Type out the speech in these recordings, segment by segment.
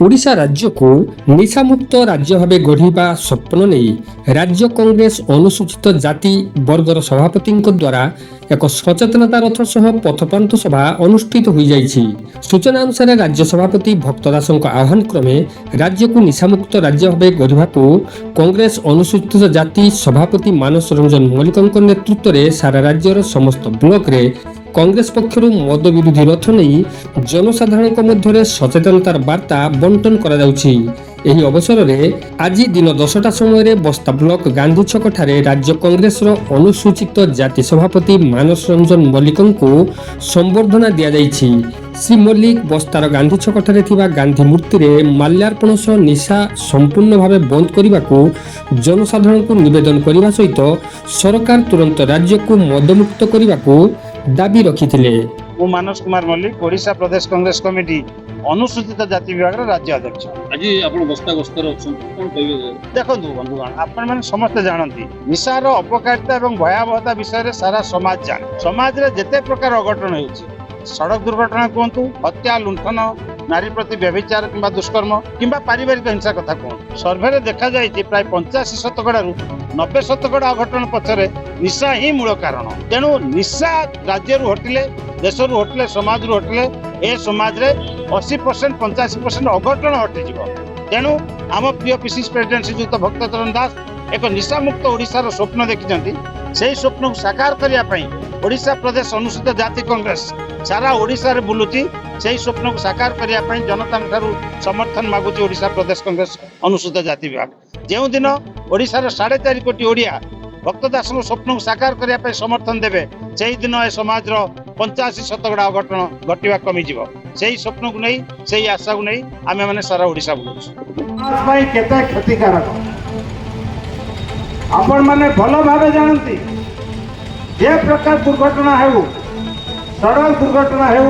ଓଡ଼ିଶା ରାଜ୍ୟକୁ ନିଶାମୁକ୍ତ ରାଜ୍ୟ ଭାବେ ଗଢ଼ିବା ସ୍ୱପ୍ନ ନେଇ ରାଜ୍ୟ କଂଗ୍ରେସ ଅନୁସୂଚିତ ଜାତି ବର୍ଗର ସଭାପତିଙ୍କ ଦ୍ୱାରା ଏକ ସଚେତନତା ରଥ ସହ ପଥପ୍ରାନ୍ତ ସଭା ଅନୁଷ୍ଠିତ ହୋଇଯାଇଛି। ସୂଚନା ଅନୁସାରେ ରାଜ୍ୟ ସଭାପତି ଭକ୍ତ ଦାସଙ୍କ ଆହ୍ୱାନ କ୍ରମେ ରାଜ୍ୟକୁ ନିଶାମୁକ୍ତ ରାଜ୍ୟ ଭାବେ ଗଢ଼ିବାକୁ କଂଗ୍ରେସ ଅନୁସୂଚିତ ଜାତି ସଭାପତି ମାନସ ରଞ୍ଜନ ମଲ୍ଲିକଙ୍କ ନେତୃତ୍ୱରେ ସାରା ରାଜ୍ୟର ସମସ୍ତ ବ୍ଲକରେ କଂଗ୍ରେସ ପକ୍ଷରୁ ମଦ ବିରୋଧୀ ରଥ ନେଇ ଜନସାଧାରଣଙ୍କ ମଧ୍ୟରେ ସଚେତନତାର ବାର୍ତ୍ତା ବଣ୍ଟନ କରାଯାଉଛି। ଏହି ଅବସରରେ ଆଜି ଦିନ 10ଟା ସମୟରେ ବସ୍ତା ବ୍ଲକ ଗାନ୍ଧୀ ଛକଠାରେ ରାଜ୍ୟ କଂଗ୍ରେସର ଅନୁସୂଚିତ ଜାତି ସଭାପତି ମାନସ ରଞ୍ଜନ ମଲ୍ଲିକଙ୍କୁ ସମ୍ବର୍ଦ୍ଧନା ଦିଆଯାଇଛି। ଶ୍ରୀ ମଲ୍ଲିକ ବସ୍ତାର ଗାନ୍ଧୀ ଛକଠାରେ ଥିବା ଗାନ୍ଧୀ ମୂର୍ତ୍ତିରେ ମାଲ୍ୟାର୍ପଣ ସହ ନିଶା ସମ୍ପୂର୍ଣ୍ଣ ଭାବେ ବନ୍ଦ କରିବାକୁ ଜନସାଧାରଣଙ୍କୁ ନିବେଦନ କରିବା ସହିତ ସରକାର ତୁରନ୍ତ ରାଜ୍ୟକୁ ମଦମୁକ୍ତ କରିବାକୁ ଦାବି ରଖିଥିଲେ। ମୁଁ ମାନସ କୁମାର ମଲ୍ଲିକ, ଓଡ଼ିଶା ପ୍ରଦେଶ କଂଗ୍ରେସ କମିଟି ଅନୁସୂଚିତ ଜାତି ବିଭାଗର ରାଜ୍ୟ ଅଧ୍ୟକ୍ଷ। ଆଜି ଆପଣ ବସ୍ତା ଗସ୍ତରେ ଅଛନ୍ତି, କ'ଣ କହିବେ? ଦେଖନ୍ତୁ ବନ୍ଧୁଗଣ, ଆପଣମାନେ ସମସ୍ତେ ଜାଣନ୍ତି ନିଶାର ଅପକାରିତା ଏବଂ ଭୟାବହତା ବିଷୟରେ ସାରା ସମାଜ ଜାଣେ। ସମାଜରେ ଯେତେ ପ୍ରକାର ଅଘଟଣ ହେଉଛି, ସଡ଼କ ଦୁର୍ଘଟଣା କୁହନ୍ତୁ, ହତ୍ୟା, ଲୁଣ୍ଠନ, ନାରୀ ପ୍ରତି ବ୍ୟଭିଚାର କିମ୍ବା ଦୁଷ୍କର୍ମ କିମ୍ବା ପାରିବାରିକ ହିଂସା କଥା କୁହନ୍ତୁ, ସର୍ଭେରେ ଦେଖାଯାଇଛି ପ୍ରାୟ 85% 90% ଅଘଟଣ ପଛରେ ନିଶା ହିଁ ମୂଳ କାରଣ। ତେଣୁ ନିଶା ରାଜ୍ୟରୁ ହଟିଲେ, ଦେଶରୁ ହଟିଲେ, ସମାଜରୁ ହଟିଲେ ଏ ସମାଜରେ 80% 85% ଅଘଟଣ ହଟିଯିବ। ତେଣୁ ଆମ ପ୍ରିୟ ପିସିସି ପ୍ରେସିଡେଣ୍ଟ ଶ୍ରୀଯୁକ୍ତ ଭକ୍ତଚରଣ ଦାସ ଏକ ନିଶାମୁକ୍ତ ଓଡ଼ିଶାର ସ୍ୱପ୍ନ ଦେଖିଛନ୍ତି। ସେହି ସ୍ୱପ୍ନକୁ ସାକାର କରିବା ପାଇଁ ଓଡ଼ିଶା ପ୍ରଦେଶ ଅନୁସୂଚିତ ଜାତି କଂଗ୍ରେସ ସାରା ଓଡ଼ିଶାରେ ବୁଲୁଛି। ସେହି ସ୍ୱପ୍ନକୁ ସାକାର କରିବା ପାଇଁ ଜନତାଙ୍କ ଠାରୁ ସମର୍ଥନ ମାଗୁଛି ଓଡ଼ିଶା ପ୍ରଦେଶ କଂଗ୍ରେସ ଅନୁସୂଚିତ ଜାତି ବିଭାଗ। ଯେଉଁଦିନ ଓଡ଼ିଶାର 4.5 କୋଟି ଓଡ଼ିଆ ଭକ୍ତ ଦାସଙ୍କ ସ୍ୱପ୍ନକୁ ସାକାର କରିବା ପାଇଁ ସମର୍ଥନ ଦେବେ, ସେହିଦିନ ଏ ସମାଜର 85% ଅଘଟଣ ଘଟିବା କମିଯିବ। ସେହି ସ୍ୱପ୍ନକୁ ନେଇ, ସେହି ଆଶାକୁ ନେଇ ଆମେମାନେ ସାରା ଓଡ଼ିଶା ବୁଲୁଛୁ। ସମାଜ ପାଇଁ କେତେ କ୍ଷତିକାରକ ଆପଣମାନେ ଭଲ ଭାବେ ଜାଣନ୍ତି। ଯେ ପ୍ରକାର ଦୁର୍ଘଟଣା ହେଉ, ସଡ଼କ ଦୁର୍ଘଟଣା ହେଉ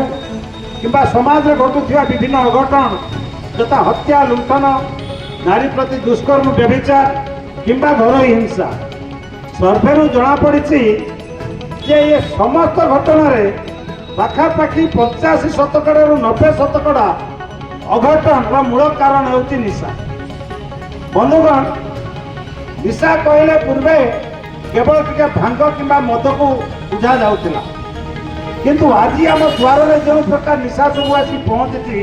କିମ୍ବା ସମାଜରେ ଘଟୁଥିବା ବିଭିନ୍ନ ଅଘଟଣ ଯଥା ହତ୍ୟା, ଲୁଣ୍ଠନ, ନାରୀ ପ୍ରତି ଦୁଷ୍କର୍ମ, ବ୍ୟଭିଚାର କିମ୍ବା ଘରୋଇ ହିଂସା, ସର୍ଭେରୁ ଜଣାପଡ଼ିଛି ଯେ ଏ ସମସ୍ତ ଘଟଣାରେ ପାଖାପାଖି 85%ରୁ 90% ଅଘଟଣର ମୂଳ କାରଣ ହେଉଛି ନିଶା। ବନ୍ଧୁଗଣ, ନିଶା କହିଲେ ପୂର୍ବେ କେବଳ ଟିକେ ଭାଙ୍ଗ କିମ୍ବା ମଦକୁ ବୁଝା ଯାଉଥିଲା, କିନ୍ତୁ ଆଜି ଆମ ଦ୍ୱାରରେ ଯେଉଁ ପ୍ରକାର ନିଶା ସବୁ ଆସି ପହଞ୍ଚିଛି,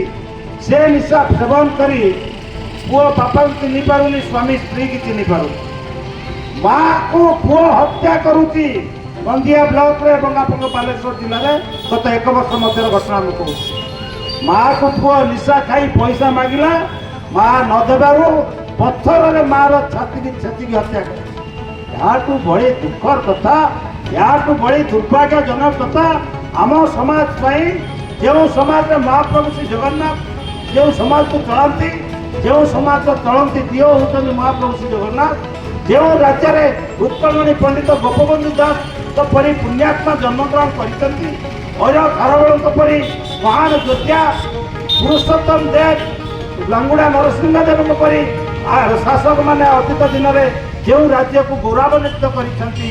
ସେ ନିଶା ସେବନ କରି ପୁଅ ବାପାକୁ ଚିହ୍ନି ପାରୁନି, ସ୍ୱାମୀ ସ୍ତ୍ରୀକି ଚିହ୍ନି ପାରୁନି, ମାଆକୁ ପୁଅ ହତ୍ୟା କରୁଛି। ଗନ୍ଧିଆ ବ୍ଲକରେ ଏବଂ ଆପଣଙ୍କ ବାଲେଶ୍ୱର ଜିଲ୍ଲାରେ ଗତ 1 ବର୍ଷ ମଧ୍ୟରେ ଘଟଣା ମୁଁ କହୁଛି। ମାଆକୁ ପୁଅ ନିଶା ଖାଇ ପଇସା ମାଗିଲା, ମାଆ ନ ଦେବାରୁ ପଥରରେ ମାଆର ଛାତିକି ଛେଚିକି ହତ୍ୟା କଲେ। ଏହାଠୁ ବଳି ଦୁଃଖର କଥା, ଏହାଠୁ ବଳି ଦୁର୍ଭାଗ୍ୟଜନକ କଥା ଆମ ସମାଜ ପାଇଁ। ଯେଉଁ ସମାଜରେ ମହାପ୍ରଭୁ ଶ୍ରୀ ଜଗନ୍ନାଥ ଯେଉଁ ସମାଜକୁ ଚଳାନ୍ତି, ଯେଉଁ ସମାଜର ଚଳନ୍ତି ଦିଅ ହେଉଛନ୍ତି ମହାପ୍ରଭୁ ଶ୍ରୀ ଜଗନ୍ନାଥ, ଯେଉଁ ରାଜ୍ୟରେ ଉତ୍କଳମଣି ପଣ୍ଡିତ ଗୋପବନ୍ଧୁ ଦାସଙ୍କ ପରି ପୁଣ୍ୟାତ୍ମା ଜନ୍ମଗ୍ରହଣ କରିଛନ୍ତି, ଅଜୟ ଖାରବେଳଙ୍କ ପରି ମହାନ ଯୋଦ୍ଧା ପୁରୁଷୋତ୍ତମ ଦେବ, ଲାଙ୍ଗୁଡ଼ା ନରସିଂହଦେବଙ୍କ ପରି ଶାସକମାନେ ଅତୀତ ଦିନରେ ଯେଉଁ ରାଜ୍ୟକୁ ଗୌରବାନ୍ୱିତ କରିଛନ୍ତି,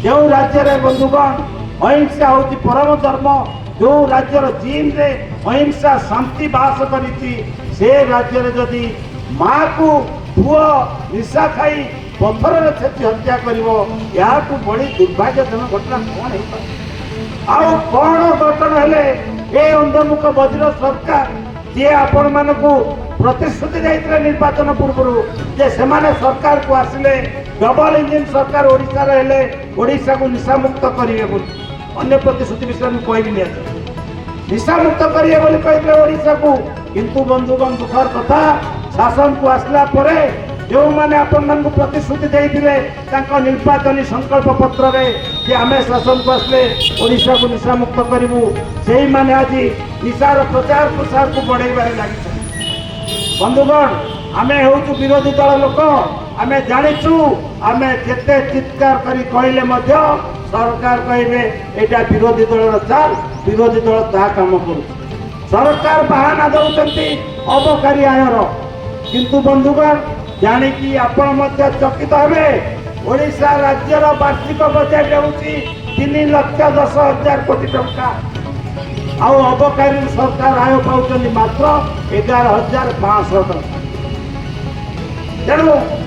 ଯେଉଁ ରାଜ୍ୟରେ ବନ୍ଧୁଗଣ ଅହିଂସା ହେଉଛି ପରମ ଧର୍ମ, ଯେଉଁ ରାଜ୍ୟର ଜିନ୍ରେ ଅହିଂସା ଶାନ୍ତି ବାସ କରିଛି, ସେ ରାଜ୍ୟରେ ଯଦି ମାଆକୁ ପୁଅ ନିଶା ଖାଇ ପଥରରେ ଛେଚି ହତ୍ୟା କରିବ, ଏହାଠୁ ବଳି ଦୁର୍ଭାଗ୍ୟଜନକ ଘଟଣା କ'ଣ ହେଇପାରେ? ଆଉ କ'ଣ ଘଟଣା ହେଲେ ଏ ଅନ୍ଧମୁଖ ବଜ୍ର ସରକାର, ଯିଏ ଆପଣମାନଙ୍କୁ ପ୍ରତିଶ୍ରୁତି ଦେଇଥିଲେ ନିର୍ବାଚନ ପୂର୍ବରୁ ଯେ ସେମାନେ ସରକାରକୁ ଆସିଲେ ଡବଲ ଇଞ୍ଜିନ ସରକାର ଓଡ଼ିଶାରେ ହେଲେ ଓଡ଼ିଶାକୁ ନିଶାମୁକ୍ତ କରିବେ ବୋଲି, ଅନ୍ୟ ପ୍ରତିଶ୍ରୁତି ବିଷୟରେ ମୁଁ କହିବିନି। ଆଜି ନିଶାମୁକ୍ତ କରିବେ ବୋଲି କହିଥିଲେ ଓଡ଼ିଶାକୁ, କିନ୍ତୁ ବନ୍ଧୁଗଣ ଦୁଃଖର କଥା, ଶାସନକୁ ଆସିଲା ପରେ ଯେଉଁମାନେ ଆପଣମାନଙ୍କୁ ପ୍ରତିଶ୍ରୁତି ଦେଇଥିଲେ ତାଙ୍କ ନିର୍ବାଚନୀ ସଂକଳ୍ପ ପତ୍ରରେ ଯେ ଆମେ ଶାସନକୁ ଆସିଲେ ଓଡ଼ିଶାକୁ ନିଶାମୁକ୍ତ କରିବୁ, ସେଇମାନେ ଆଜି ନିଶାର ପ୍ରଚାର ପ୍ରସାରକୁ ବଢ଼େଇବାରେ ଲାଗିଛନ୍ତି। ବନ୍ଧୁଗଣ, ଆମେ ହେଉଛୁ ବିରୋଧୀ ଦଳ ଲୋକ, ଆମେ ଜାଣିଛୁ, ଆମେ ଯେତେ ଚିତ୍କାର କରି କହିଲେ ମଧ୍ୟ ସରକାର କହିବେ ଏଇଟା ବିରୋଧୀ ଦଳର ଚାଲ, ବିରୋଧୀ ଦଳ ତାହା କାମ କରୁଛି। ସରକାର ବାହାନା ଦେଉଛନ୍ତି ଅବକାରୀ ଆୟର, କିନ୍ତୁ ବନ୍ଧୁଗଣ ଜାଣିକି ଆପଣ ମଧ୍ୟ ଚକିତ ହେବେ, ଓଡ଼ିଶା ରାଜ୍ୟର ବାର୍ଷିକ ବଜେଟ୍ ହେଉଛି 3,10,000 କୋଟି ଟଙ୍କା। ଆଉ ଅବକାରୀ ସରକାର ଆୟ ପାଉଛନ୍ତି ମାତ୍ର 11,500 ଟଙ୍କା। ତେଣୁ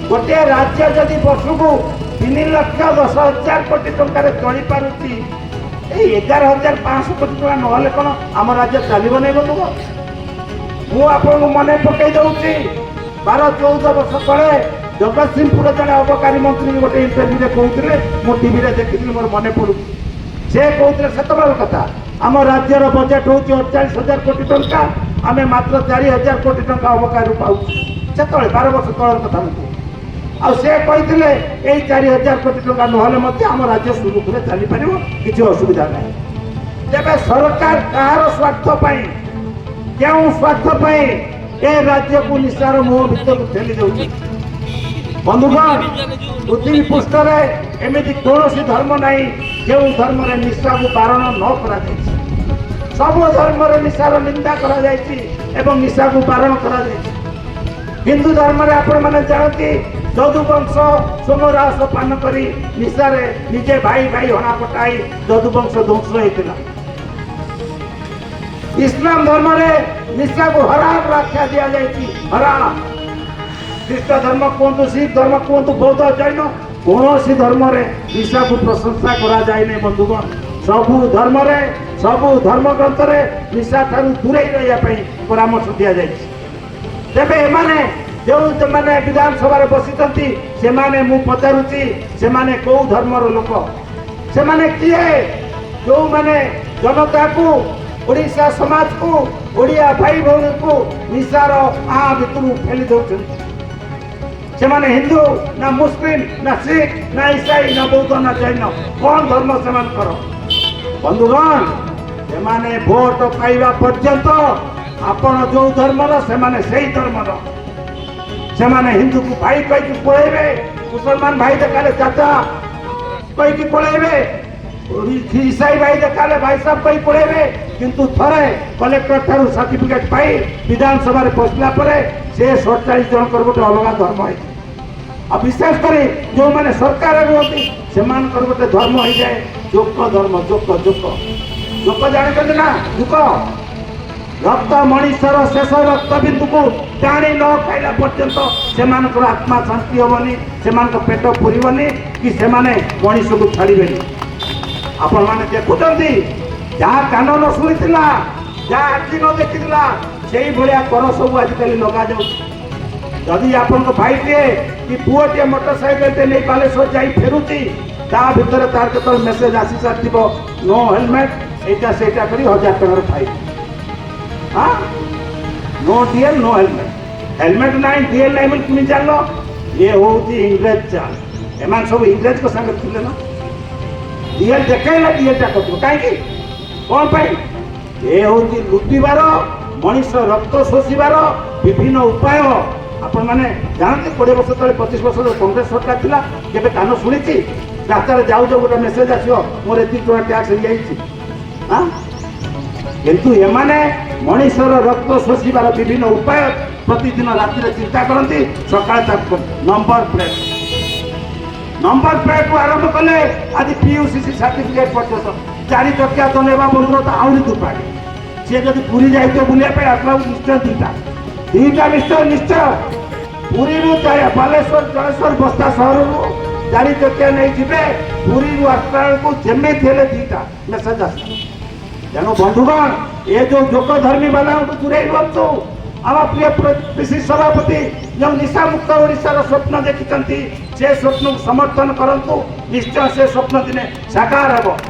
ଗୋଟିଏ ରାଜ୍ୟ ଯଦି ବର୍ଷକୁ 3,10,000 କୋଟି ଟଙ୍କାରେ ଚଳିପାରୁଛି, ଏଇ 11,500 କୋଟି ଟଙ୍କା ନହେଲେ କ'ଣ ଆମ ରାଜ୍ୟ ଚାଲିବ ନାହିଁ ବନ୍ଧୁଗ? ମୁଁ ଆପଣଙ୍କୁ ମନେ ପକାଇ ଦେଉଛି, 12-14 ବର୍ଷ ତଳେ ଜଗତସିଂହପୁର ଜଣେ ଅବକାରୀ ମନ୍ତ୍ରୀ ଗୋଟେ ଇଣ୍ଟରଭ୍ୟୁରେ କହୁଥିଲେ, ମୁଁ ଟିଭିରେ ଦେଖିଥିଲି, ମୋର ମନେ ପଡୁଛି। ସେ କହୁଥିଲେ ସେତେବେଳେ କଥା, ଆମ ରାଜ୍ୟର ବଜେଟ୍ ହେଉଛି 48,000 କୋଟି ଟଙ୍କା, ଆମେ ମାତ୍ର 4,000 କୋଟି ଟଙ୍କା ଅବକାରୀରୁ ପାଉଛୁ। ସେତେବେଳେ 12 ବର୍ଷ ତଳର କଥା ମୁଁ କହୁଛି। ଆଉ ସେ କହିଥିଲେ ଏଇ 4,000 କୋଟି ଟଙ୍କା ନହେଲେ ମଧ୍ୟ ଆମ ରାଜ୍ୟ ସୁରୁଖୁରୁରେ ଚାଲିପାରିବ, କିଛି ଅସୁବିଧା ନାହିଁ। ତେବେ ସରକାର କାହାର ସ୍ୱାର୍ଥ ପାଇଁ, କେଉଁ ସ୍ୱାର୍ଥ ପାଇଁ ଏ ରାଜ୍ୟକୁ ନିଶାର ମୁହଁ ଭିତରକୁ ଠେଲି ଦେଉଛି? ବନ୍ଧୁଗଣ, ପୃଥିବୀ ପୃଷ୍ଠରେ ଏମିତି କୌଣସି ଧର୍ମ ନାହିଁ ଯେଉଁ ଧର୍ମରେ ନିଶାକୁ ବାରଣ ନ କରାଯାଇଛି। ସବୁ ଧର୍ମରେ ନିଶାର ନିନ୍ଦା କରାଯାଇଛି ଏବଂ ନିଶାକୁ ବାରଣ କରାଯାଇଛି। ହିନ୍ଦୁ ଧର୍ମରେ ଆପଣମାନେ ଜାଣନ୍ତି, ଯଦୁବଂଶ ସୋମରାସ ପାନ କରି ନିଶାରେ ନିଜେ ଭାଇ ଭାଇ ହଣା ପଟାଇ ଯଦୁବଂଶ ଧ୍ୱଂସ ହେଇଥିଲା। ଇସଲାମ ଧର୍ମରେ ନିଶାକୁ ହରାମ ଆଖ୍ୟା ଦିଆଯାଇଛି, ହରାମ। ଖ୍ରୀଷ୍ଟ ଧର୍ମ କୁହନ୍ତୁ, ଶିଖ ଧର୍ମ କୁହନ୍ତୁ, ବୌଦ୍ଧ, ଜୈନ, କୌଣସି ଧର୍ମରେ ନିଶାକୁ ପ୍ରଶଂସା କରାଯାଏ ନାହିଁ ବନ୍ଧୁଗଣ। ସବୁ ଧର୍ମରେ, ସବୁ ଧର୍ମ ଗ୍ରନ୍ଥରେ ନିଶା ଠାରୁ ଦୂରେଇ ରହିବା ପାଇଁ ପରାମର୍ଶ ଦିଆଯାଇଛି। ତେବେ ଏମାନେ ଯେଉଁମାନେ ବିଧାନସଭାରେ ବସିଛନ୍ତି, ସେମାନେ, ମୁଁ ପଚାରୁଛି, ସେମାନେ କୋଉ ଧର୍ମର ଲୋକ? ସେମାନେ କିଏ? ଯେଉଁମାନେ ଜନତାକୁ, ଓଡ଼ିଶା ସମାଜକୁ, ଓଡ଼ିଆ ଭାଇ ଭଉଣୀକୁ ନିଶାର ଭିତରୁ ଠେଲି ଦେଉଛନ୍ତି। ସେମାନେ ହିନ୍ଦୁ ନା ମୁସଲିମ ନା ଶିଖ ନା ଇସାଇ ନା ବୌଦ୍ଧ ନା ଜୈନ, କଣ ଧର୍ମ ସେମାନଙ୍କର? ବନ୍ଧୁଗଣ, ସେମାନେ ଭୋଟ ପାଇବା ପର୍ଯ୍ୟନ୍ତ ଆପଣ ଯୋଉ ଧର୍ମର, ସେମାନେ ସେଇ ଧର୍ମର। ସେମାନେ ହିନ୍ଦୁକୁ ଭାଇ କହିକି ପଳେଇବେ, ମୁସଲମାନ ଭାଇ ଦେଖାଲେ ଚାଚା କହିକି ପଳେଇବେ, ଇସାଇ ଭାଇ ଦେଖାଲେ ଭାଇ ସାହେବ କହି ପଳେଇବେ। କିନ୍ତୁ ଥରେ କଲେକ୍ଟର ଠାରୁ ସାର୍ଟିଫିକେଟ ପାଇ ବିଧାନସଭାରେ ପଶିଲା ପରେ ସେ 47 ଜଣଙ୍କର ଗୋଟେ ଅଲଗା ଧର୍ମ ହେଇଛି। ଆଉ ବିଶେଷ କରି ଯେଉଁମାନେ ସରକାରରେ ରୁହନ୍ତି, ସେମାନଙ୍କର ଗୋଟେ ଧର୍ମ ହେଇଯାଏ ଯୋକ ଧର୍ମ। ଯୋକ ଜାଣିଛନ୍ତି ନା? ଯୋକ ରକ୍ତ, ମଣିଷର ଶେଷ ରକ୍ତ ବିନ୍ଦୁକୁ ଟାଣି ନ ଖାଇଲା ପର୍ଯ୍ୟନ୍ତ ସେମାନଙ୍କର ଆତ୍ମା ଶାନ୍ତି ହେବନି, ସେମାନଙ୍କ ପେଟ ପୁରିବନି, କି ସେମାନେ ମଣିଷକୁ ଛାଡ଼ିବେନି। ଆପଣମାନେ ଦେଖୁଛନ୍ତି, ଯାହା କାନ ନ ଶୁଣିଥିଲା, ଯାହା ଆଖି ନ ଦେଖିଥିଲା, ସେଇଭଳିଆ କର ସବୁ ଆଜିକାଲି ଲଗାଯାଉଛି। ଯଦି ଆପଣଙ୍କ ଭାଇଟିଏ କି ପୁଅଟିଏ ମୋଟରସାଇକେଲଟେ ନେଇ ବାଲେଶ୍ୱର ଯାଇ ଫେରୁଛି, ତା ଭିତରେ ତାର କେତେବେଳେ ମେସେଜ ଆସି ସାରିଥିବ, ନୋ ହେଲମେଟ, ଏଇଟା ସେଇଟା କରି 1,000 ଟଙ୍କାର fine. No DL no helmet, helmet नहीं डीएल नहीं बोल तुम्हें जान लो, ये होती इंग्रेज चाल। एमान सब इंग्रेज को संगत थिले ना, डीएल देखेला डीएल टा करतो काहे कौन पाई? ये होती लुटिबार, मनुष्य रक्त शोषिबार विभिन्न उपाय। आपण माने जानते 20 वर्ष तले 25 वर्ष कांग्रेस सरकार थिला, केबे कान सुनिछि? रास्ता रे जाउ जाउ गोटे मेसेज आसियो, मोर एति टका टैक्स हो जाइछि। हां, किंतु एमाने मनुष्यर रक्त शोषिबार विभिन्न उपाय प्रतिदिन राति चिंता करती। सकाल तक नंबर प्लेट आरंभ कले आज पीयूसीसी सर्टिफिकेट पर्यंत 4 चकिया चलेवा बंधुर तो आहरी दुपाड़ी। सी जब पुरी जाए बुलाया आसला निश्चय दुईटा निश्चय पुरी बालेश्वर जलेश्वर बस्ता सहर 4 चकिया नहीं जीवे, पुरी आसला को जमी थे 2टा मेसेज आस। तेणु बंधुगण, ये जो जोक धर्मी वाला दूरे रुहतु। आम प्रिय पिसिसी सभापति जो निशा मुक्त ओडिशार स्वप्न देखिं, से स्वप्न को समर्थन करंतु, निश्चय से स्वप्न दिने साकार हेब।